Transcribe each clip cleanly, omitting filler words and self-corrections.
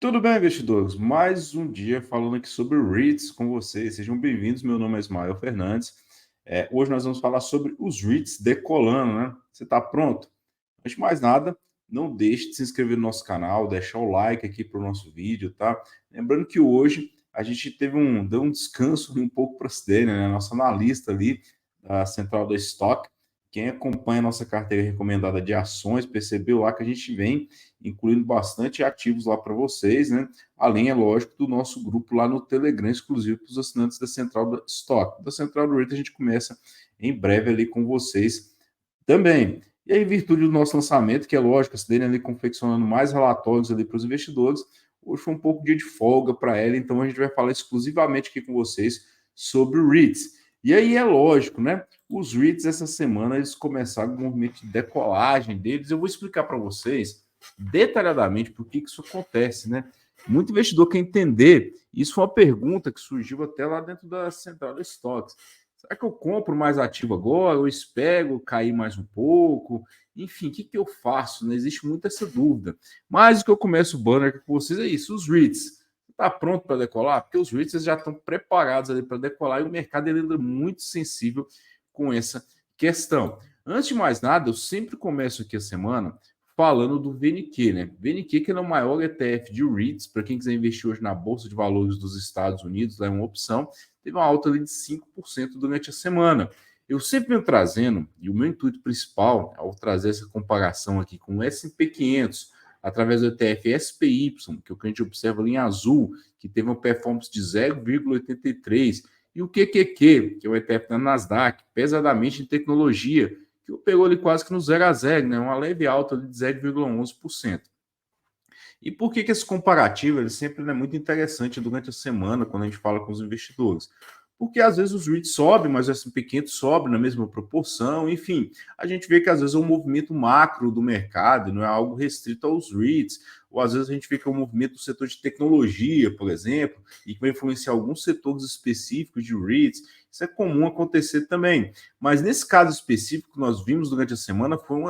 Tudo bem, investidores? Mais um dia falando aqui sobre REITs com vocês. Sejam bem-vindos. Meu nome é Ismael Fernandes. Hoje nós vamos falar sobre os REITs decolando, né? Você está pronto? Antes de mais nada, não deixe de se inscrever no nosso canal, deixar o like aqui para o nosso vídeo, tá? Lembrando que hoje a gente deu um descanso um pouco para a Cidênia, né? Nossa analista ali da Central da Stock. Quem acompanha a nossa carteira recomendada de ações percebeu lá que a gente vem incluindo bastante ativos lá para vocês, né? Além, é lógico, do nosso grupo lá no Telegram, exclusivo para os assinantes da Central da Stock. Da Central do REIT a gente começa em breve ali com vocês também. E aí, em virtude do nosso lançamento, que é lógico, a Cidênia ali confeccionando mais relatórios ali para os investidores, hoje foi um pouco dia de folga para ela, então a gente vai falar exclusivamente aqui com vocês sobre o REITs. E aí é lógico, né? Os REITs essa semana eles começaram o movimento de decolagem deles. Eu vou explicar para vocês detalhadamente por que isso acontece, né? Muito investidor quer entender. Isso foi uma pergunta que surgiu até lá dentro da Central da Stocks. Será que eu compro mais ativo agora? Eu espero cair mais um pouco? Enfim, o que eu faço? Não existe muito essa dúvida. Mas o que eu começo o banner aqui com vocês é isso: os REITs. Está pronto para decolar? Porque os REITs já estão preparados ali para decolar e o mercado ele anda muito sensível com essa questão. Antes de mais nada, eu sempre começo aqui a semana falando do VNQ, né? VNQ que é o maior ETF de REITs, para quem quiser investir hoje na Bolsa de Valores dos Estados Unidos, lá é uma opção, teve uma alta ali de 5% durante a semana. Eu sempre venho trazendo, e o meu intuito principal, ao trazer essa comparação aqui com o S&P 500, através do ETF SPY, que é o que a gente observa ali em azul, que teve uma performance de 0,83, e o QQQ, que é o ETF da Nasdaq, pesadamente em tecnologia, que pegou ali quase que no 0 a 0, né? Uma leve alta de 0,11%. E por que esse comparativo ele sempre é muito interessante durante a semana, quando a gente fala com os investidores? Porque às vezes os REITs sobem, mas o S&P 500 sobe na mesma proporção, enfim, a gente vê que às vezes é um movimento macro do mercado, não é algo restrito aos REITs, ou às vezes a gente vê que é um movimento do setor de tecnologia, por exemplo, e que vai influenciar alguns setores específicos de REITs. Isso é comum acontecer também. Mas nesse caso específico que nós vimos durante a semana foi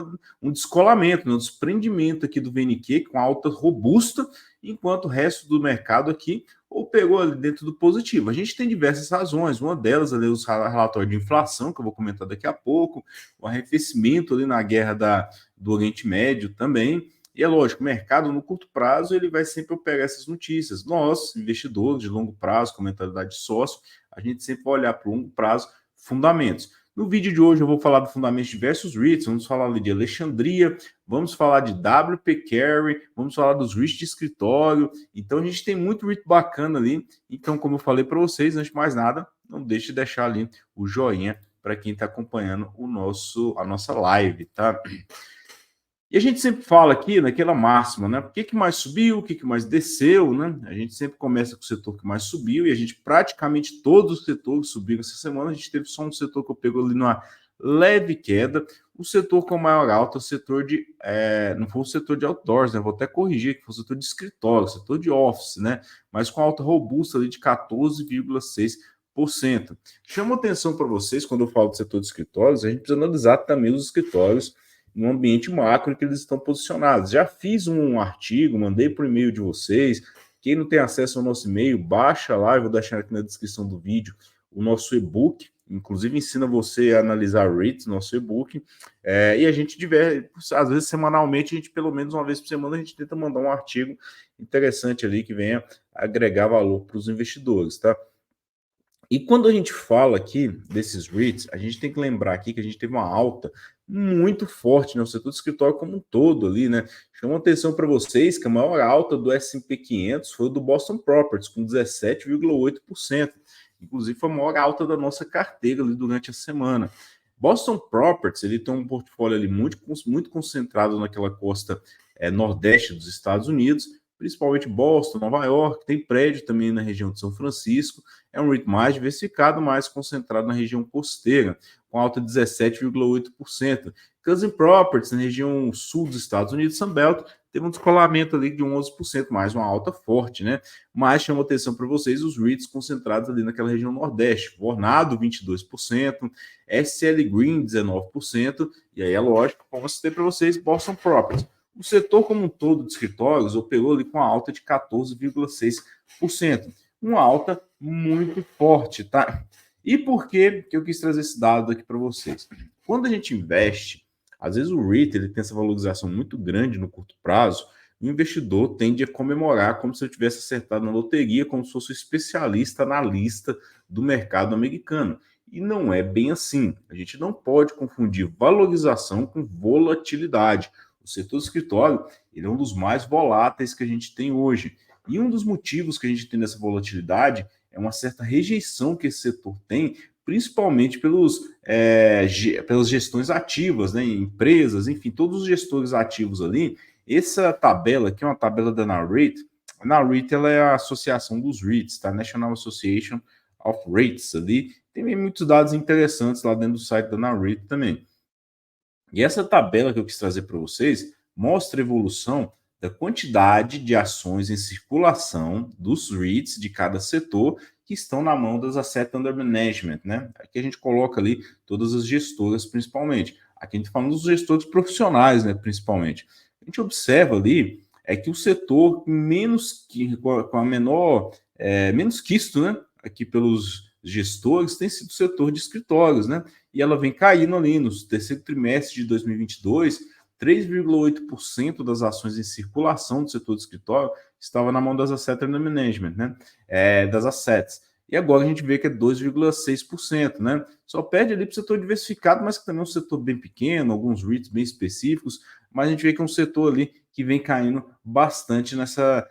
um descolamento, um desprendimento aqui do VNQ com alta robusta, enquanto o resto do mercado aqui ou pegou ali dentro do positivo. A gente tem diversas razões, uma delas ali os relatórios de inflação, que eu vou comentar daqui a pouco, o arrefecimento ali na guerra do Oriente Médio também. E é lógico, o mercado no curto prazo ele vai sempre pegar essas notícias. Nós, investidores de longo prazo, com mentalidade de sócio, a gente sempre vai olhar para o longo prazo fundamentos. No vídeo de hoje eu vou falar do fundamento de diversos REITs, vamos falar ali de Alexandria, vamos falar de WP Carry, vamos falar dos REITs de escritório. Então a gente tem muito REIT bacana ali. Então, como eu falei para vocês, antes de mais nada, não deixe de deixar ali o joinha para quem está acompanhando a nossa live, tá? E a gente sempre fala aqui naquela máxima, né? O que mais subiu, o que mais desceu, né? A gente sempre começa com o setor que mais subiu e a gente praticamente todos os setores subiram essa semana. A gente teve só um setor que eu pego ali numa leve queda. O setor com maior alta, o setor de. Não foi o setor de outdoors, né? Vou até corrigir que foi o setor de escritório, o setor de office, né? Mas com alta robusta ali de 14,6%. Chama atenção para vocês, quando eu falo do setor de escritórios, a gente precisa analisar também os escritórios no ambiente macro que eles estão posicionados. Já fiz um artigo, mandei por e-mail de vocês. Quem não tem acesso ao nosso e-mail, baixa lá, eu vou deixar aqui na descrição do vídeo o nosso e-book. Inclusive ensina você a analisar REITs, nosso e-book. E a gente às vezes semanalmente, a gente pelo menos uma vez por semana, a gente tenta mandar um artigo interessante ali que venha agregar valor para os investidores, tá? E quando a gente fala aqui desses REITs, a gente tem que lembrar aqui que a gente teve uma alta muito forte no setor do escritório como um todo ali, né? Chama atenção para vocês que a maior alta do S&P 500 foi do Boston Properties, com 17,8%. Inclusive, foi a maior alta da nossa carteira ali durante a semana. Boston Properties, ele tem um portfólio ali muito concentrado naquela costa nordeste dos Estados Unidos, principalmente Boston, Nova York, tem prédio também na região de São Francisco, é um REIT mais diversificado, mais concentrado na região costeira, com alta de 17,8%. Cousin Properties, na região sul dos Estados Unidos, Sunbelt, teve um descolamento ali de 11%, mais uma alta forte, né? Mas chama atenção para vocês os REITs concentrados ali naquela região nordeste, Vornado, 22%, SL Green, 19%, e aí é lógico, como eu citei para vocês, Boston Properties. O setor como um todo de escritórios operou ali com uma alta de 14,6%, uma alta muito forte, tá? E por que eu quis trazer esse dado aqui para vocês? Quando a gente investe, às vezes o REIT ele tem essa valorização muito grande no curto prazo, o investidor tende a comemorar como se eu tivesse acertado na loteria, como se fosse um especialista na lista do mercado americano. E não é bem assim. A gente não pode confundir valorização com volatilidade. O setor do escritório ele é um dos mais voláteis que a gente tem hoje. E um dos motivos que a gente tem dessa volatilidade é uma certa rejeição que esse setor tem, principalmente pelas gestões ativas, né? Empresas, enfim, todos os gestores ativos ali. Essa tabela aqui é uma tabela da NAREIT. A NAREIT ela é a associação dos REITs, tá? National Association of REITs ali. Tem muitos dados interessantes lá dentro do site da NAREIT também. E essa tabela que eu quis trazer para vocês mostra a evolução da quantidade de ações em circulação dos REITs de cada setor que estão na mão das Asset Under Management, né? Aqui a gente coloca ali todas as gestoras, principalmente. Aqui a gente está falando dos gestores profissionais, né? Principalmente. A gente observa ali que o setor com a menor, menos quisto, né? Aqui pelos gestores tem sido o setor de escritórios, né? E ela vem caindo ali no terceiro trimestre de 2022, 3,8% das ações em circulação do setor de escritório estava na mão das Asset Under Management, né? Das assets. E agora a gente vê que é 2,6%, né? Só perde ali para o setor diversificado, mas que também é um setor bem pequeno, alguns REITs bem específicos, mas a gente vê que é um setor ali que vem caindo bastante nessa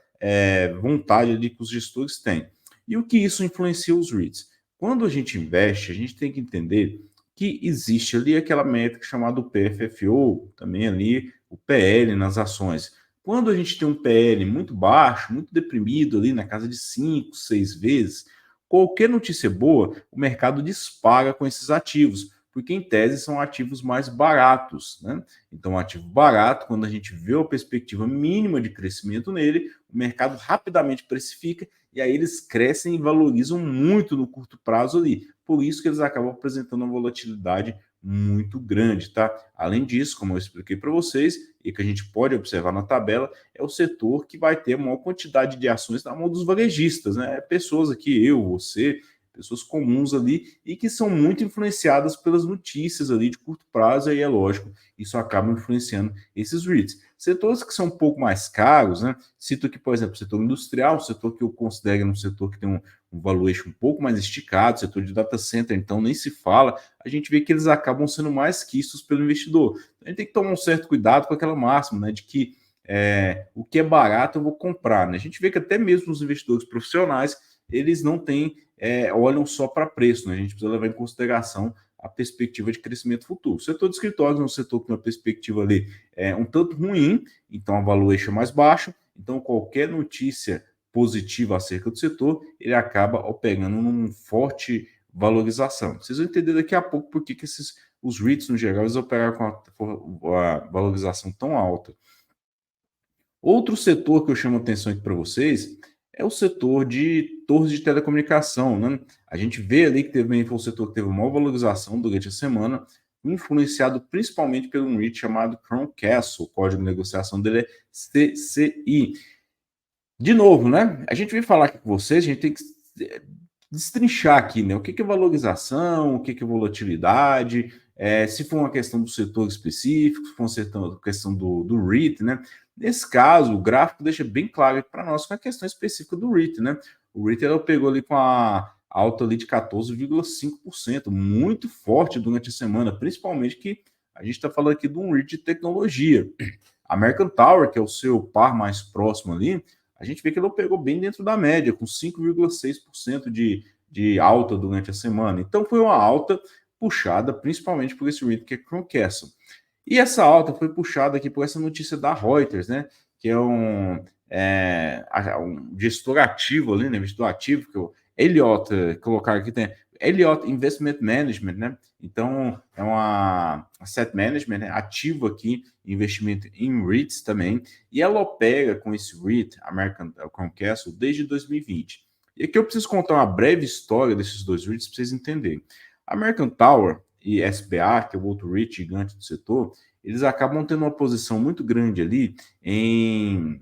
vontade ali que os gestores têm. E o que isso influencia os REITs? Quando a gente investe, a gente tem que entender que existe ali aquela métrica chamada PFFO, também ali o PL nas ações. Quando a gente tem um PL muito baixo, muito deprimido ali na casa de 5, 6 vezes, qualquer notícia boa, o mercado dispara com esses ativos, porque em tese são ativos mais baratos, né? Então, um ativo barato, quando a gente vê a perspectiva mínima de crescimento nele, o mercado rapidamente precifica e aí eles crescem e valorizam muito no curto prazo ali. Por isso que eles acabam apresentando uma volatilidade muito grande, tá? Além disso, como eu expliquei para vocês, e que a gente pode observar na tabela, é o setor que vai ter a maior quantidade de ações na mão dos varejistas, né? Pessoas aqui, eu, você, pessoas comuns ali, e que são muito influenciadas pelas notícias ali de curto prazo, e é lógico, isso acaba influenciando esses REITs. Setores que são um pouco mais caros, né? Cito aqui, por exemplo, o setor industrial, um setor que eu considero um setor que tem um valuation um pouco mais esticado, setor de data center, então nem se fala, a gente vê que eles acabam sendo mais quistos pelo investidor. A gente tem que tomar um certo cuidado com aquela máxima, né, de que o que é barato eu vou comprar. Né? A gente vê que até mesmo os investidores profissionais, eles não têm, olham só para preço, né? A gente precisa levar em consideração a perspectiva de crescimento futuro. O setor de escritórios é um setor que tem uma perspectiva ali um tanto ruim, então a valuation é mais baixo, então qualquer notícia positiva acerca do setor, ele acaba operando num forte valorização. Vocês vão entender daqui a pouco por que os REITs, no geral, eles operaram com a valorização tão alta. Outro setor que eu chamo a atenção aqui para vocês é o setor de torres de telecomunicação. Né? A gente vê ali que foi um setor que teve uma valorização durante a semana, influenciado principalmente por um REIT chamado Crown Castle, o código de negociação dele é CCI. De novo, né? A gente vem falar aqui com vocês, a gente tem que destrinchar aqui, né? O que é valorização, o que é volatilidade, se for uma questão do setor específico, se for uma questão do REIT, né? Nesse caso, o gráfico deixa bem claro para nós com a questão específica do REIT, né? O REIT ela pegou ali com a alta ali de 14,5%, muito forte durante a semana, principalmente que a gente está falando aqui de um REIT de tecnologia. A American Tower, que é o seu par mais próximo ali, a gente vê que ele pegou bem dentro da média, com 5,6% de alta durante a semana. Então foi uma alta puxada principalmente por esse REIT que é Crown Castle. E essa alta foi puxada aqui por essa notícia da Reuters, né? Que é um gestor ativo ali, né? Investidor ativo, que o Elliott, colocar aqui, tem Elliott Investment Management, né? Então, é uma asset management, né? Ativo aqui, investimento em REITs também, e ela opera com esse REIT, American Crown Castle, desde 2020. E aqui eu preciso contar uma breve história desses dois REITs para vocês entenderem. American Tower e SBA, que é o outro REIT gigante do setor, eles acabam tendo uma posição muito grande ali em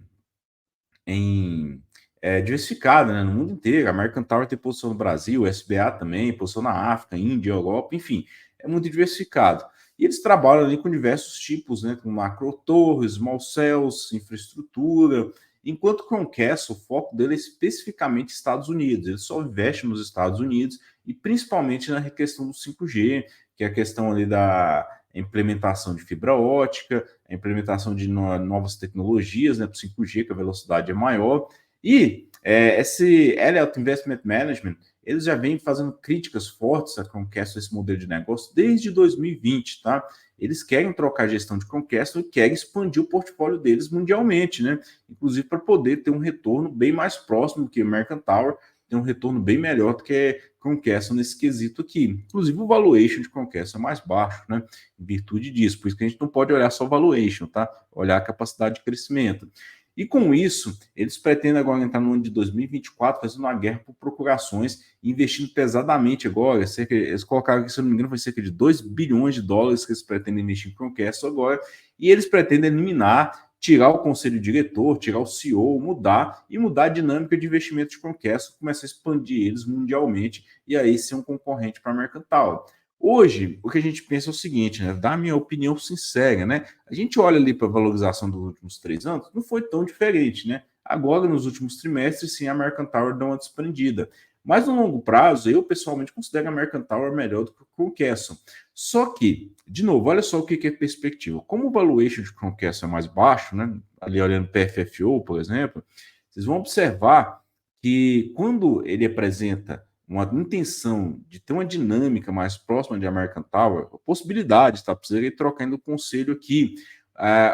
diversificada, né, no mundo inteiro. A American Tower tem posição no Brasil, o SBA também, posição na África, Índia, Europa, enfim, é muito diversificado. E eles trabalham ali com diversos tipos, né, com macro torres, small cells, infraestrutura, enquanto que o Comcast, o foco dele é especificamente Estados Unidos. Ele só investe nos Estados Unidos e principalmente na questão do 5G, que é a questão ali da implementação de fibra ótica, a implementação de novas tecnologias, né, para o 5G, que a velocidade é maior. E esse Elliott Investment Management, eles já vêm fazendo críticas fortes a Comcast, esse modelo de negócio, desde 2020, tá? Eles querem trocar a gestão de Comcast e querem expandir o portfólio deles mundialmente, né? Inclusive para poder ter um retorno bem mais próximo que o American Tower, tem um retorno bem melhor do que Comcast nesse quesito aqui. Inclusive o valuation de Comcast é mais baixo, né? Em virtude disso. Por isso que a gente não pode olhar só o valuation, tá? Olhar a capacidade de crescimento. E com isso, eles pretendem agora entrar no ano de 2024 fazendo uma guerra por procurações, investindo pesadamente agora. Eles colocaram aqui, se eu não me engano, foi cerca de 2 bilhões de dólares que eles pretendem investir em Comcast agora. E eles pretendem eliminar, tirar o conselho diretor, tirar o CEO, mudar a dinâmica de investimento de Comcast, começar a expandir eles mundialmente e aí ser um concorrente para a American Tower. Hoje, o que a gente pensa é o seguinte, né? Da minha opinião sincera, né? A gente olha ali para a valorização dos últimos 3 anos, não foi tão diferente, né? Agora, nos últimos trimestres, sim, a American Tower deu uma desprendida. Mas no longo prazo, eu pessoalmente considero a American Tower melhor do que o Comcast. Só que, de novo, olha só o que é perspectiva. Como o valuation de Comcast é mais baixo, né? Ali olhando PFFO, por exemplo, vocês vão observar que quando ele apresenta uma intenção de ter uma dinâmica mais próxima de American Tower, a possibilidade, tá? Precisa ir trocando o conselho aqui.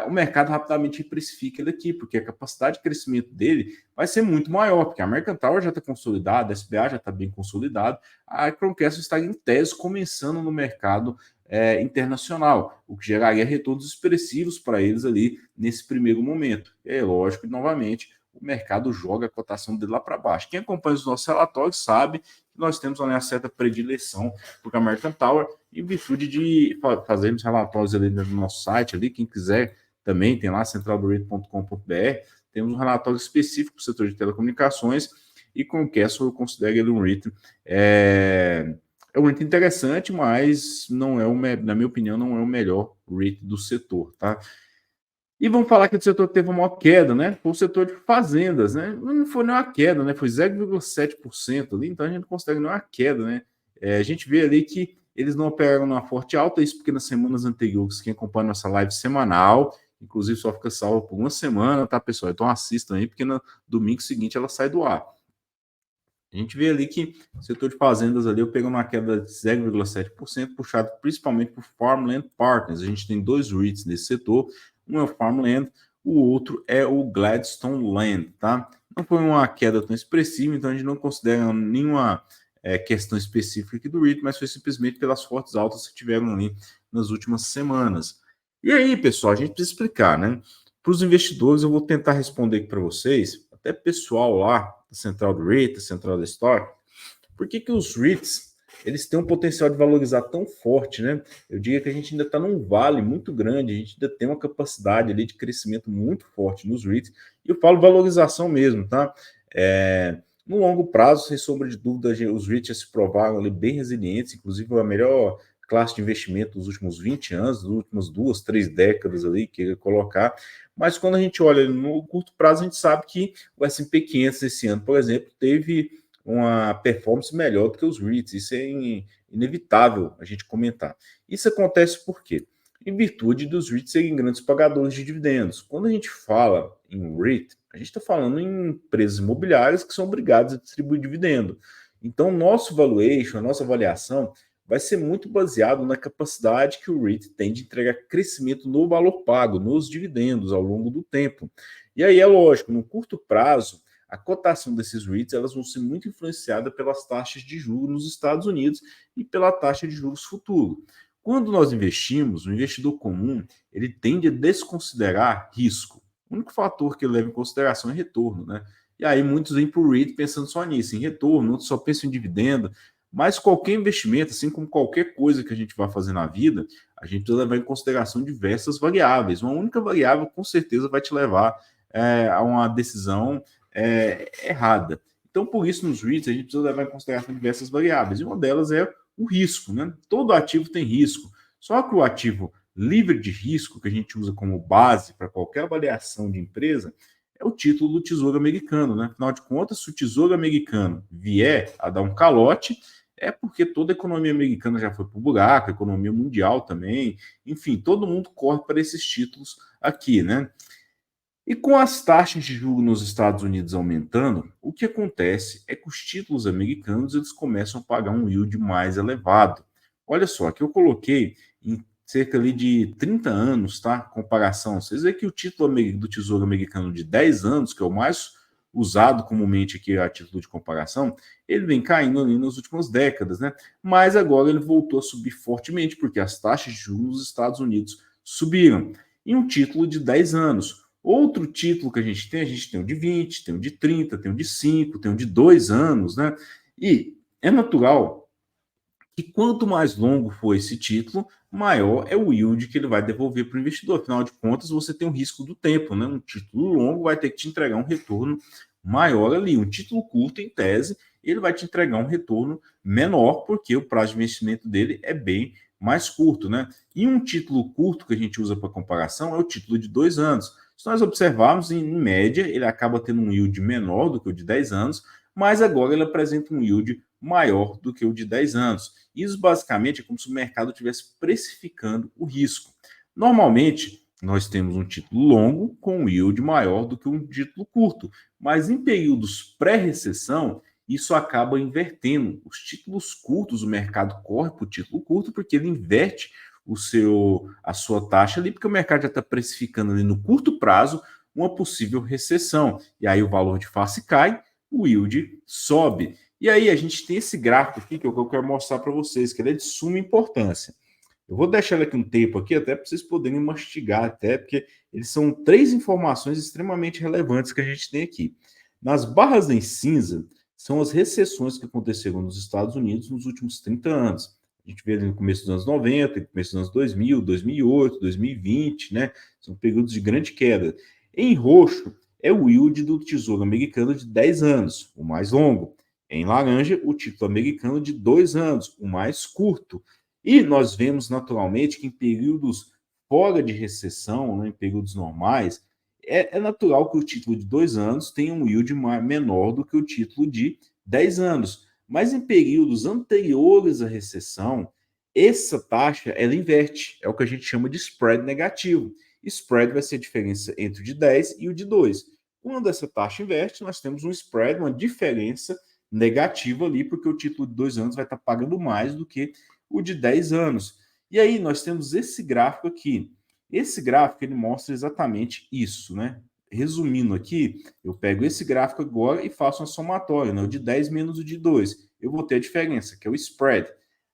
O mercado rapidamente precifica ele aqui, porque a capacidade de crescimento dele vai ser muito maior, porque a American Tower já está consolidada, a SBA já está bem consolidado, a Chromecast está em tese começando no mercado internacional, o que geraria retornos expressivos para eles ali nesse primeiro momento. É lógico, novamente, o mercado joga a cotação dele lá para baixo. Quem acompanha os nossos relatórios sabe que nós temos uma certa predileção por American Tower, em virtude de fazermos relatórios ali no nosso site, ali, quem quiser também, tem lá centraldoREIT.com.br, temos um relatório específico para o setor de telecomunicações, e com o Castle eu considero ele um REIT é um REIT interessante, mas não é, na minha opinião, não é o melhor REIT do setor, tá? E vamos falar que o setor teve uma maior queda, né? Foi o setor de fazendas, né? Não foi nem uma queda, né? Foi 0,7% ali, então a gente não consegue nem uma queda, né? A gente vê ali que eles não operaram numa forte alta, isso porque nas semanas anteriores, quem acompanha nossa live semanal, inclusive só fica salvo por uma semana, tá, pessoal? Então assistam aí, porque no domingo seguinte ela sai do ar. A gente vê ali que o setor de fazendas ali eu pego uma queda de 0,7%, puxado principalmente por Farmland Partners. A gente tem dois REITs nesse setor, um é o Farmland, o outro é o Gladstone Land, tá? Não foi uma queda tão expressiva, então a gente não considera nenhuma questão específica aqui do REIT, mas foi simplesmente pelas fortes altas que tiveram ali nas últimas semanas. E aí, pessoal, a gente precisa explicar, né? Para os investidores, eu vou tentar responder aqui para vocês, até pessoal lá da Central do REIT, da Central da Stock, por que os REITs eles têm um potencial de valorizar tão forte, né? Eu diria que a gente ainda está num vale muito grande, a gente ainda tem uma capacidade ali de crescimento muito forte nos REITs, e eu falo valorização mesmo, tá? No longo prazo, sem sombra de dúvida, os REITs já se provaram ali bem resilientes, inclusive a melhor classe de investimento dos últimos 20 anos, das últimas 2, 3 décadas ali, que eu colocar. Mas quando a gente olha no curto prazo, a gente sabe que o S&P 500 esse ano, por exemplo, teve uma performance melhor do que os REITs. Isso é inevitável a gente comentar. Isso acontece por quê? Em virtude dos REITs serem grandes pagadores de dividendos. Quando a gente fala em REIT, a gente está falando em empresas imobiliárias que são obrigadas a distribuir dividendo. Então, nosso valuation, a nossa avaliação, vai ser muito baseado na capacidade que o REIT tem de entregar crescimento no valor pago, nos dividendos ao longo do tempo. E aí é lógico, no curto prazo, a cotação desses REITs elas vão ser muito influenciadas pelas taxas de juros nos Estados Unidos e pela taxa de juros futuro. Quando nós investimos, o investidor comum ele tende a desconsiderar risco. O único fator que ele leva em consideração é retorno, né? E aí muitos vêm para o REIT pensando só nisso, em retorno, outros só pensam em dividendo. Mas qualquer investimento, assim como qualquer coisa que a gente vai fazer na vida, a gente precisa levar em consideração diversas variáveis. Uma única variável, com certeza, vai te levar a uma decisão errada. Então, por isso, nos REITs, a gente precisa levar em consideração diversas variáveis. E uma delas é o risco, né? Todo ativo tem risco. Só que o ativo livre de risco, que a gente usa como base para qualquer avaliação de empresa, é o título do Tesouro Americano, né? Afinal de contas, se o Tesouro Americano vier a dar um calote, é porque toda a economia americana já foi para o buraco, a economia mundial também, enfim, todo mundo corre para esses títulos aqui, né? E com as taxas de juros nos Estados Unidos aumentando, o que acontece é que os títulos americanos eles começam a pagar um yield mais elevado. Olha só, aqui eu coloquei em cerca ali de 30 anos, tá? Comparação. Vocês veem que o título do Tesouro Americano de 10 anos, que é o mais usado comumente aqui a título de comparação, ele vem caindo ali nas últimas décadas, né? Mas agora ele voltou a subir fortemente, porque as taxas de juros nos Estados Unidos subiram. E um título de 10 anos. Outro título que a gente tem o de 20, tem o de 30, tem o de 5, tem o de 2 anos, né? E é natural que quanto mais longo for esse título, maior é o yield que ele vai devolver para o investidor. Afinal de contas, você tem o risco do tempo, né? Um título longo vai ter que te entregar um retorno maior ali. Um título curto, em tese, ele vai te entregar um retorno menor, porque o prazo de investimento dele é bem mais curto, né? E um título curto que a gente usa para comparação é o título de 2 anos. Se nós observarmos, em média, ele acaba tendo um yield menor do que o de 10 anos, mas agora ele apresenta um yield maior do que o de 10 anos. Isso basicamente é como se o mercado estivesse precificando o risco. Normalmente, nós temos um título longo com um yield maior do que um título curto, mas em períodos pré-recessão, isso acaba invertendo. Os títulos curtos, o mercado corre para o título curto porque ele inverte a sua taxa ali, porque o mercado já está precificando ali no curto prazo uma possível recessão. E aí o valor de face cai, o yield sobe. E aí a gente tem esse gráfico aqui que eu quero mostrar para vocês, que ele é de suma importância. Eu vou deixar aqui um tempo aqui até para vocês poderem mastigar até, porque eles são 3 informações extremamente relevantes que a gente tem aqui. Nas barras em cinza são as recessões que aconteceram nos Estados Unidos nos últimos 30 anos. A gente vê ali no começo dos anos 90, no começo dos anos 2000, 2008, 2020, né? São períodos de grande queda. Em roxo é o yield do Tesouro Americano de 10 anos, o mais longo. Em laranja, o título americano de 2 anos, o mais curto. E nós vemos naturalmente que em períodos fora de recessão, né, em períodos normais, é natural que o título de 2 anos tenha um yield menor do que o título de 10 anos. Mas em períodos anteriores à recessão, essa taxa ela inverte. É o que a gente chama de spread negativo. Spread vai ser a diferença entre o de 10 e o de 2. Quando essa taxa inverte, nós temos um spread, uma diferença negativa ali, porque o título de 2 anos vai estar pagando mais do que o de 10 anos. E aí nós temos esse gráfico aqui. Esse gráfico ele mostra exatamente isso, né? Resumindo aqui, eu pego esse gráfico agora e faço uma somatória, né? O de 10 menos o de 2. Eu vou ter a diferença, que é o spread.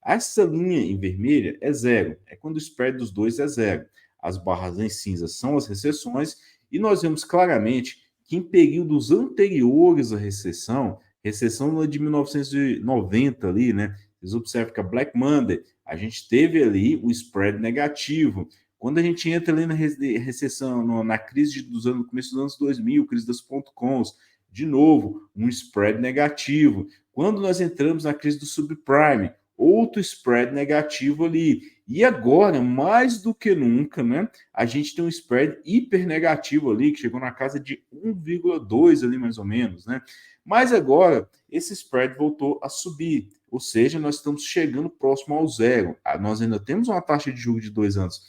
Essa linha em vermelha é zero, é quando o spread dos dois é zero. As barras em cinza são as recessões, e nós vemos claramente que em períodos anteriores à recessão de 1990 ali, né? Vocês observam que a Black Monday, a gente teve ali um spread negativo. Quando a gente entra ali na recessão, na crise dos anos, começo dos anos 2000, crise das .coms, de novo, um spread negativo. Quando nós entramos na crise do subprime, outro spread negativo ali. E agora, mais do que nunca, né, a gente tem um spread hiper negativo ali, que chegou na casa de 1,2 ali mais ou menos, né? Mas agora, esse spread voltou a subir, ou seja, nós estamos chegando próximo ao zero. Nós ainda temos uma taxa de juros de 2 anos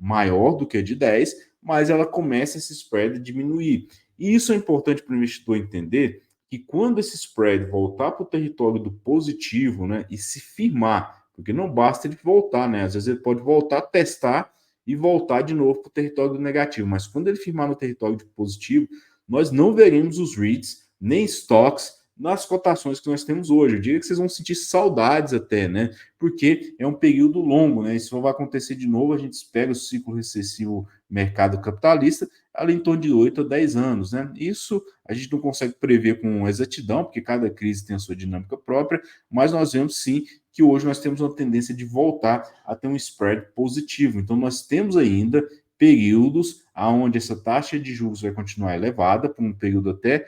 maior do que a de 10, mas ela começa esse spread a diminuir. E isso é importante para o investidor entender, que quando esse spread voltar para o território do positivo, né, e se firmar, porque não basta ele voltar, né, às vezes ele pode voltar, testar e voltar de novo para o território do negativo, mas quando ele firmar no território de positivo, nós não veremos os REITs, nem stocks, nas cotações que nós temos hoje. Eu diria que vocês vão sentir saudades até, né? Porque é um período longo, né? Isso vai acontecer de novo, a gente espera o ciclo recessivo mercado capitalista, ali em torno de 8 a 10 anos, né? Isso a gente não consegue prever com exatidão, porque cada crise tem a sua dinâmica própria, mas nós vemos sim que hoje nós temos uma tendência de voltar a ter um spread positivo. Então nós temos ainda períodos onde essa taxa de juros vai continuar elevada, por um período até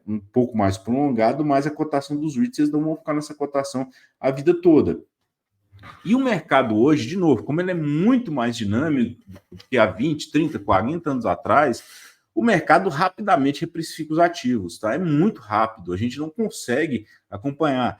um pouco mais prolongado, mas a cotação dos REITs não vão ficar nessa cotação a vida toda. E o mercado hoje, de novo, como ele é muito mais dinâmico do que há 20, 30, 40 anos atrás, o mercado rapidamente reprecifica os ativos, tá? É muito rápido, a gente não consegue acompanhar.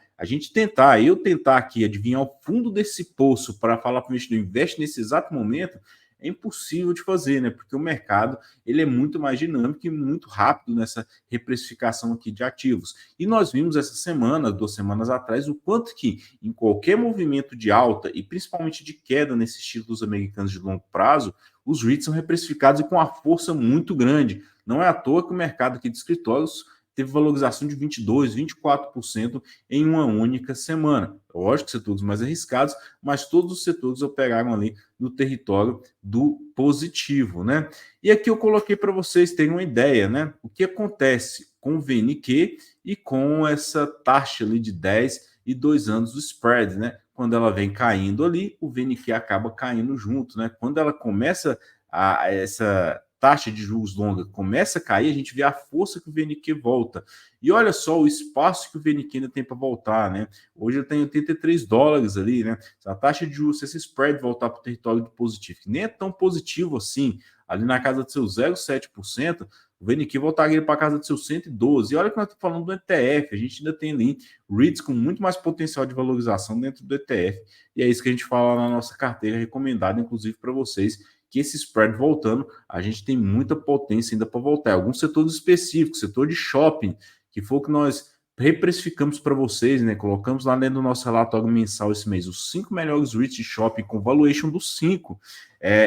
Eu tentar aqui adivinhar o fundo desse poço para falar para o investidor, investe nesse exato momento, é impossível de fazer, né? Porque o mercado ele é muito mais dinâmico e muito rápido nessa reprecificação aqui de ativos. E nós vimos essa semana, 2 semanas atrás, o quanto que em qualquer movimento de alta e principalmente de queda nesses títulos americanos de longo prazo, os REITs são reprecificados e com uma força muito grande. Não é à toa que o mercado aqui de escritórios teve valorização de 22%, 24% em uma única semana. Lógico, setores mais arriscados, mas todos os setores operaram ali no território do positivo, né? E aqui eu coloquei para vocês terem uma ideia, né? O que acontece com o VNQ e com essa taxa ali de 10 e 2 anos do spread, né? Quando ela vem caindo ali, o VNQ acaba caindo junto, né? Quando ela começa essa taxa de juros longa começa a cair, a gente vê a força que o VNQ volta. E olha só o espaço que o VNQ ainda tem para voltar, né? Hoje ele tem $83 ali, né? Se a taxa de juros, se esse spread voltar para o território do positivo, que nem é tão positivo assim, ali na casa de seus 0,7%, o VNQ voltaria para a casa de seus 112. E olha que nós estamos falando do ETF, a gente ainda tem ali REITs com muito mais potencial de valorização dentro do ETF. E é isso que a gente fala na nossa carteira recomendada, inclusive para vocês, que esse spread voltando, a gente tem muita potência ainda para voltar. Alguns setores específicos, setor de shopping, que foi o que nós reprecificamos para vocês, né? Colocamos lá dentro do nosso relatório mensal esse mês, os 5 melhores REITs de shopping com valuation dos 5.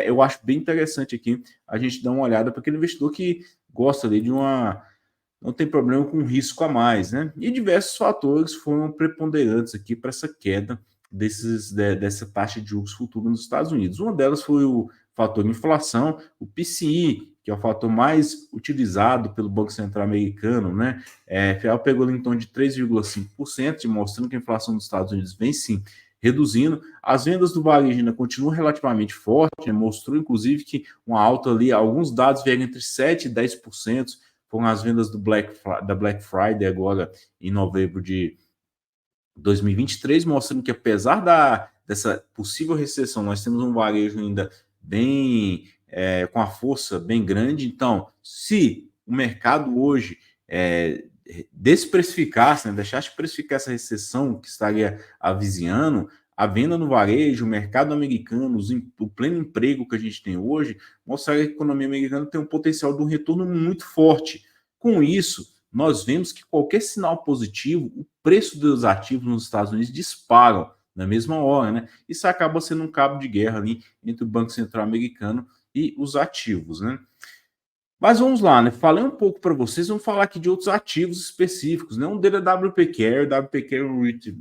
Eu acho bem interessante aqui a gente dar uma olhada para aquele investidor que gosta ali de uma... não tem problema com risco a mais, né? E diversos fatores foram preponderantes aqui para essa queda dessa taxa de juros futura nos Estados Unidos. Uma delas foi o fator inflação, o PCI, que é o fator mais utilizado pelo Banco Central americano, né? FEAL pegou em torno de 3,5%, mostrando que a inflação dos Estados Unidos vem sim reduzindo. As vendas do varejo ainda continuam relativamente fortes, né? Mostrou inclusive que uma alta ali, alguns dados vieram entre 7% e 10%, foram as vendas da Black Friday agora em novembro de 2023, mostrando que apesar dessa possível recessão, nós temos um varejo ainda bem com a força bem grande. Então, se o mercado hoje desprecificasse, né, deixasse de precificar essa recessão que estaria avizinhando, a venda no varejo, o mercado americano, o pleno emprego que a gente tem hoje, mostraria que a economia americana tem um potencial de um retorno muito forte. Com isso, nós vemos que qualquer sinal positivo, o preço dos ativos nos Estados Unidos disparam na mesma hora, né? Isso acaba sendo um cabo de guerra ali entre o Banco Central americano e os ativos, né? Mas vamos lá, né? Falei um pouco para vocês, vamos falar aqui de outros ativos específicos, né? Um deles é WP Carey, WP Carey é um REIT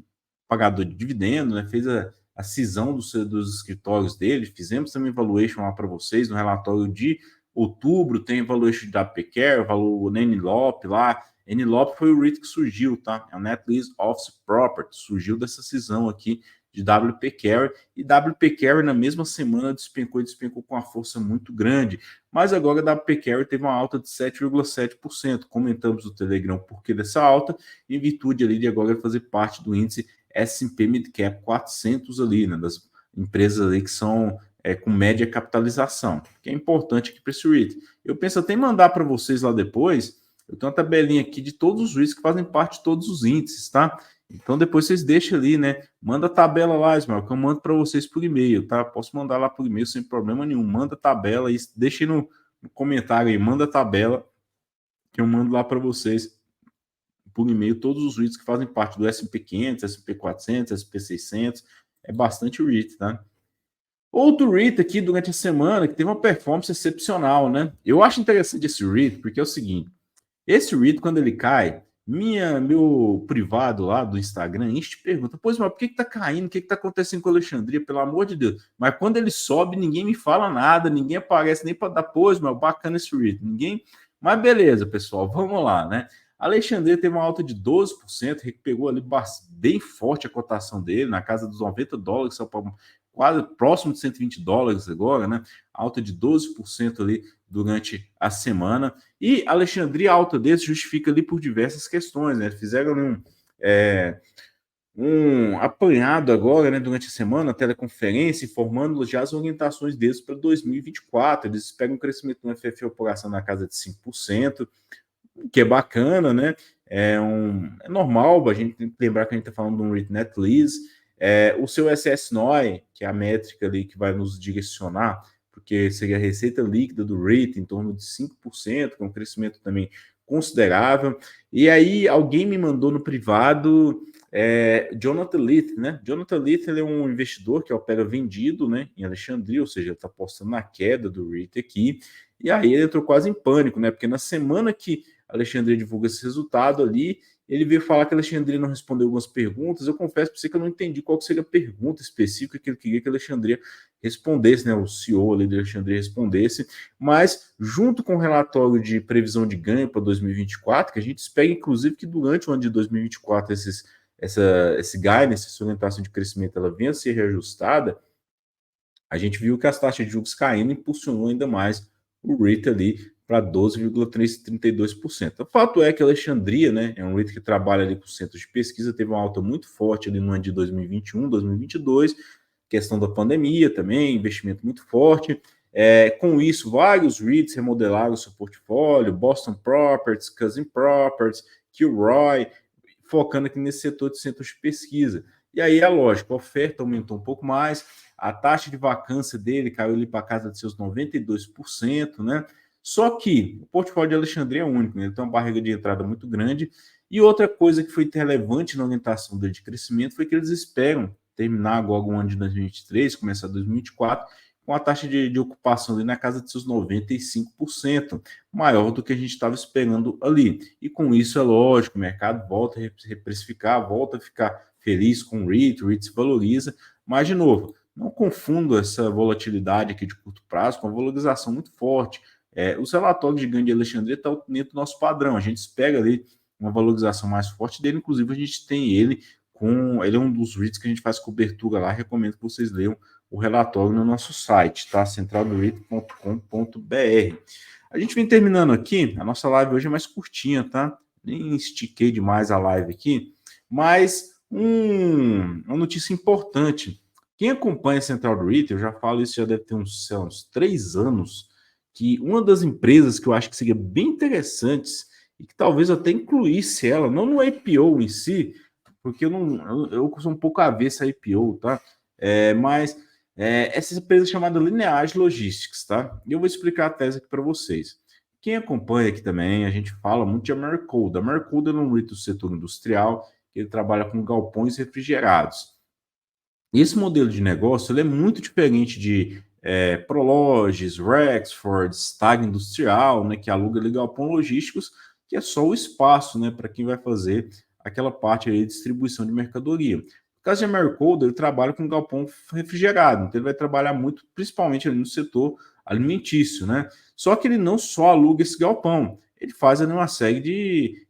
pagador de dividendo, né? Fez a cisão dos escritórios dele, fizemos também valuation lá para vocês no relatório de outubro, tem valuation de WP Carey, valor na Enilop lá. Enilop foi o REIT que surgiu, tá? É o Net Lease Office Property, surgiu dessa cisão aqui de WP Carey, e WP Carey na mesma semana despencou com uma força muito grande, mas agora a WP Carey teve uma alta de 7,7%, comentamos no Telegram o porquê dessa alta, em virtude ali de agora fazer parte do índice S&P Midcap 400 ali, né, das empresas ali que são com média capitalização, que é importante aqui para esse REIT. Eu penso até em mandar para vocês lá depois, eu tenho uma tabelinha aqui de todos os REITs que fazem parte de todos os índices, tá? Então depois vocês deixam ali, né? Manda a tabela lá, Ismael, que eu mando para vocês por e-mail, tá? Posso mandar lá por e-mail sem problema nenhum. Manda a tabela e deixa aí no comentário aí, manda a tabela que eu mando lá para vocês por e-mail todos os REITs que fazem parte do S&P 500, S&P 400, S&P 600. É bastante REIT, tá? Outro REIT aqui durante a semana que teve uma performance excepcional, né? Eu acho interessante esse REIT porque é o seguinte, esse REIT, quando ele cai, Meu privado lá do Instagram, a gente pergunta, pois, mas por que tá caindo? O que tá acontecendo com a Alexandria? Pelo amor de Deus. Mas quando ele sobe, ninguém me fala nada, ninguém aparece nem para dar, pois, mas bacana esse REIT. Ninguém. Mas beleza, pessoal, vamos lá, né? A Alexandria teve uma alta de 12%, pegou ali bem forte a cotação dele, na casa dos US$ 90, só para quase próximo de US$ 120 agora, né? Alta de 12% ali durante a semana. E Alexandria, a alta desse justifica ali por diversas questões, né? Fizeram um apanhado agora, né, durante a semana, a teleconferência, informando já as orientações deles para 2024. Eles esperam um crescimento no FFI operação na casa de 5%, que é bacana, né? É normal, a gente tem que lembrar que a gente está falando de um REIT Net Lease. O seu SS-NOI, que é a métrica ali que vai nos direcionar, porque seria a receita líquida do REIT em torno de 5%, que é um crescimento também considerável. E aí alguém me mandou no privado Jonathan Leith, né? Jonathan Leith, ele é um investidor que opera vendido, né, em Alexandria, ou seja, está apostando na queda do REIT aqui. E aí ele entrou quase em pânico, né? Porque na semana que Alexandria divulga esse resultado ali, ele veio falar que Alexandria não respondeu algumas perguntas. Eu confesso para você que eu não entendi qual seria a pergunta específica que ele queria que Alexandria respondesse, né? O CEO ali de Alexandria respondesse, mas junto com o relatório de previsão de ganho para 2024, que a gente espera, inclusive, que durante o ano de 2024 esse guidance, essa orientação de crescimento, ela venha a ser reajustada, a gente viu que as taxas de juros caindo impulsionou ainda mais o REIT ali para 12,32%. O fato é que a Alexandria, né, é um REIT que trabalha ali com centros de pesquisa, teve uma alta muito forte ali no ano de 2021, 2022, questão da pandemia também, investimento muito forte. Com isso, vários REITs remodelaram seu portfólio, Boston Properties, Cousin Properties, Kilroy, focando aqui nesse setor de centros de pesquisa. E aí é lógico, a oferta aumentou um pouco mais, a taxa de vacância dele caiu ali para casa de seus 92%, né? Só que o portfólio de Alexandria é único, né? Ele tem uma barriga de entrada muito grande. E outra coisa que foi relevante na orientação dele de crescimento foi que eles esperam terminar agora o ano de 2023, começar 2024, com a taxa de ocupação ali na casa de seus 95%, maior do que a gente estava esperando ali. E com isso, é lógico, o mercado volta a reprecificar, volta a ficar feliz com o REIT se valoriza, mas, de novo, não confundo essa volatilidade aqui de curto prazo com a valorização muito forte. Os relatórios de ganho de Alexandria estão dentro do nosso padrão, a gente espera ali uma valorização mais forte dele, inclusive a gente tem ele ele é um dos REITs que a gente faz cobertura lá, recomendo que vocês leiam o relatório no nosso site, tá? centraldoreit.com.br. A gente vem terminando aqui, a nossa live hoje é mais curtinha, tá? Nem estiquei demais a live aqui, mas uma notícia importante. Quem acompanha a Central do REIT, eu já falo isso, já deve ter uns 3 anos, que uma das empresas que eu acho que seria bem interessantes e que talvez eu até incluísse ela, não no IPO em si, porque eu sou um pouco avesso a IPO, tá? Mas essa empresa chamada Lineage Logistics, tá? E eu vou explicar a tese aqui para vocês. Quem acompanha aqui também, a gente fala muito de Americold. A Americold é um REIT do setor industrial, que ele trabalha com galpões refrigerados. Esse modelo de negócio ele é muito diferente de Prologis, Rexford, Stag Industrial, né, que aluga ali galpão logísticos, que é só o espaço, né, para quem vai fazer aquela parte aí de distribuição de mercadoria. No caso de Americold, ele trabalha com galpão refrigerado, então ele vai trabalhar muito, principalmente ali no setor alimentício, né? Só que ele não só aluga esse galpão, ele faz ali uma série de,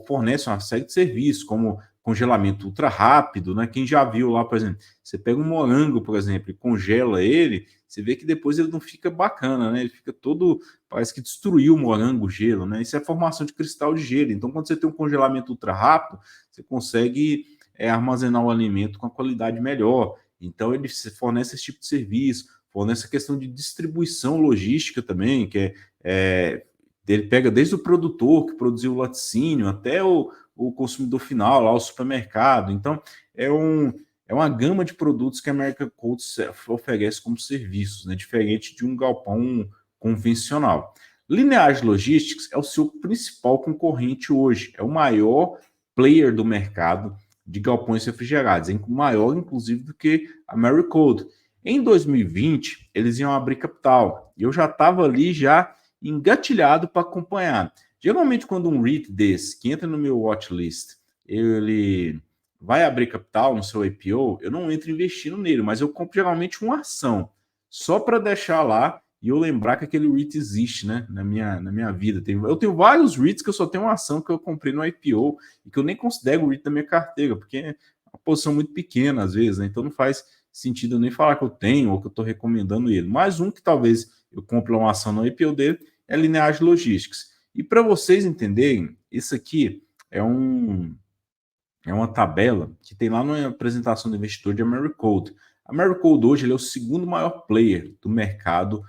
fornece uma série de serviços, como congelamento ultra rápido, né? Quem já viu lá, por exemplo, você pega um morango, por exemplo, e congela ele, você vê que depois ele não fica bacana, né? Ele fica todo, parece que destruiu o morango, o gelo, né? Isso é formação de cristal de gelo. Então, quando você tem um congelamento ultra rápido, você consegue armazenar o alimento com a qualidade melhor. Então, ele fornece esse tipo de serviço, fornece a questão de distribuição logística também, que ele pega desde o produtor que produziu o laticínio até o consumidor final, lá o supermercado. Então, é uma gama de produtos que a Americold oferece como serviços, né, diferente de um galpão convencional. Lineage Logistics é o seu principal concorrente hoje, é o maior player do mercado de galpões refrigerados, é maior, inclusive, do que a Americold. Em 2020, eles iam abrir capital, e eu já estava ali já engatilhado para acompanhar. Geralmente, quando um REIT desse, que entra no meu watchlist, ele vai abrir capital no seu IPO, eu não entro investindo nele, mas eu compro geralmente uma ação, só para deixar lá e eu lembrar que aquele REIT existe, né, na minha vida. Eu tenho vários REITs que eu só tenho uma ação que eu comprei no IPO e que eu nem considero o REIT da minha carteira, porque é uma posição muito pequena às vezes, né, então não faz sentido eu nem falar que eu tenho ou que eu estou recomendando ele. Mais um que talvez eu compre uma ação no IPO dele é a Lineage Logistics. E para vocês entenderem, isso aqui é uma tabela que tem lá na apresentação do investidor de Americold. A Americold hoje ele é o segundo maior player do mercado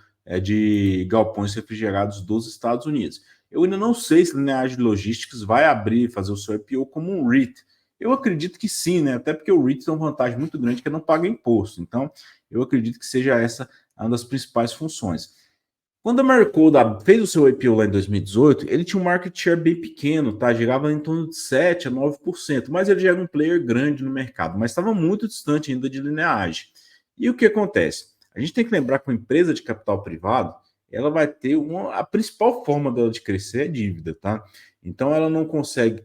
de galpões refrigerados dos Estados Unidos. Eu ainda não sei se a Lineage Logistics vai abrir, fazer o seu IPO como um REIT. Eu acredito que sim, né? Até porque o REIT tem uma vantagem muito grande que é não paga imposto. Então, eu acredito que seja essa uma das principais funções. Quando a Maricold fez o seu IPO lá em 2018, ele tinha um market share bem pequeno, tá? Girava em torno de 7 a 9%, mas ele já era um player grande no mercado, mas estava muito distante ainda de Lineage. E o que acontece? A gente tem que lembrar que uma empresa de capital privado, ela vai ter a principal forma dela de crescer é dívida, tá? Então ela não consegue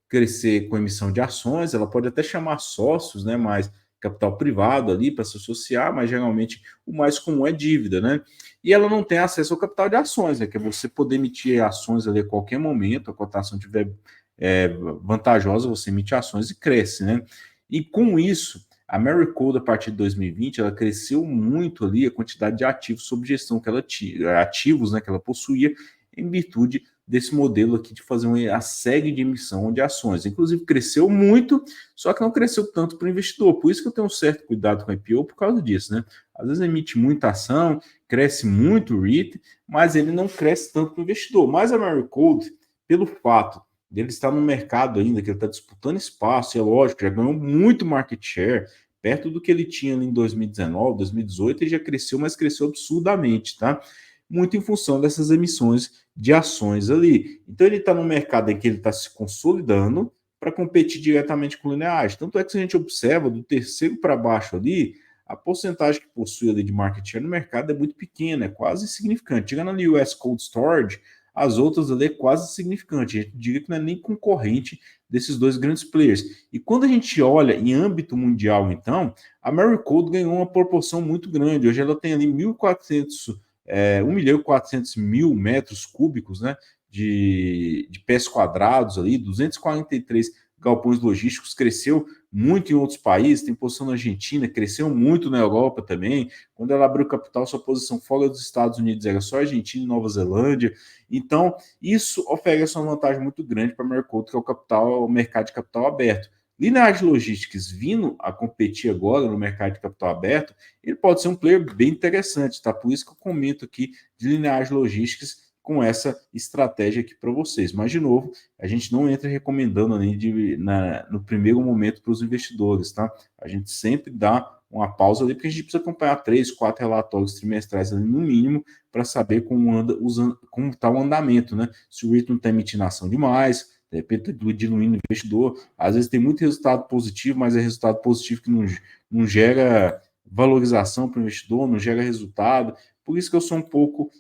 crescer com emissão de ações, ela pode até chamar sócios, né? Mas capital privado ali para se associar, mas geralmente o mais comum é dívida, né? E ela não tem acesso ao capital de ações, né? Que é você poder emitir ações ali a qualquer momento, a cotação estiver vantajosa, você emite ações e cresce, né? E com isso, a Maricold, a partir de 2020, ela cresceu muito ali a quantidade de ativos sob gestão que ela tinha, ativos, né, que ela possuía, em virtude desse modelo aqui de fazer a série de emissão de ações. Inclusive, cresceu muito, só que não cresceu tanto para o investidor. Por isso que eu tenho um certo cuidado com a IPO por causa disso, né? Às vezes emite muita ação, cresce muito o REIT, mas ele não cresce tanto para o investidor. Mas a Maricold, pelo fato dele estar no mercado ainda, que ele está disputando espaço, e é lógico, já ganhou muito market share, perto do que ele tinha ali em 2019, 2018, ele já cresceu, mas cresceu absurdamente, tá? Muito em função dessas emissões de ações ali. Então ele está no mercado em que ele está se consolidando para competir diretamente com o Lineage. Tanto é que se a gente observa do terceiro para baixo ali, a porcentagem que possui ali de market share no mercado é muito pequena, é quase insignificante. Chegando ali o US Cold Storage, as outras ali é quase insignificante. A gente diria que não é nem concorrente desses dois grandes players. E quando a gente olha em âmbito mundial, então, a Maricold ganhou uma proporção muito grande. Hoje ela tem ali 1.400.000 metros cúbicos, né, de pés quadrados ali, 243 galpões logísticos, cresceu muito em outros países, tem posição na Argentina, cresceu muito na Europa também. Quando ela abriu capital, sua posição fora dos Estados Unidos era só Argentina e Nova Zelândia. Então, isso oferece uma vantagem muito grande para a Maricold, que é o mercado de capital aberto. Lineage Logistics vindo a competir agora no mercado de capital aberto, ele pode ser um player bem interessante, tá? Por isso que eu comento aqui de Lineage Logistics com essa estratégia aqui para vocês. Mas, de novo, a gente não entra recomendando ali no primeiro momento para os investidores, tá? A gente sempre dá uma pausa ali, porque a gente precisa acompanhar 3, 4 relatórios trimestrais ali no mínimo para saber como está o andamento, né? Se o REIT não está emitindo ação demais, de repente está diluindo o investidor. Às vezes tem muito resultado positivo, mas é resultado positivo que não gera valorização para o investidor, não gera resultado. Por isso que eu sou um pouco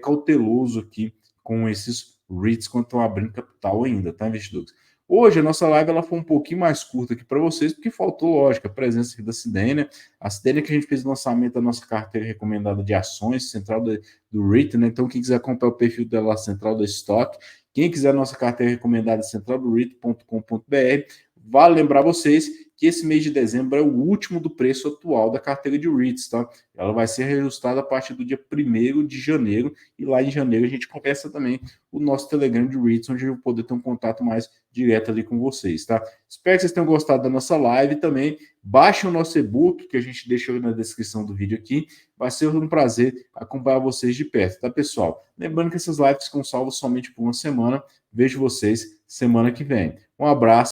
cauteloso aqui com esses REITs quando estão abrindo capital ainda, tá, investidores? Hoje a nossa live ela foi um pouquinho mais curta aqui para vocês, porque faltou, lógico, a presença aqui da Sidênia. A Sidênia que a gente fez o lançamento da nossa carteira recomendada de ações, central do REIT, né? Então, quem quiser acompanhar o perfil dela, central do estoque, quem quiser a nossa carteira recomendada, central do REIT.com.br, vale lembrar vocês que esse mês de dezembro é o último do preço atual da carteira de REITs, tá? Ela vai ser reajustada a partir do dia 1º de janeiro, e lá em janeiro a gente começa também o nosso Telegram de REITs, onde eu vou poder ter um contato mais direto ali com vocês, tá? Espero que vocês tenham gostado da nossa live também. Baixem o nosso e-book, que a gente deixou na descrição do vídeo aqui. Vai ser um prazer acompanhar vocês de perto, tá, pessoal? Lembrando que essas lives ficam salvas somente por uma semana. Vejo vocês semana que vem. Um abraço.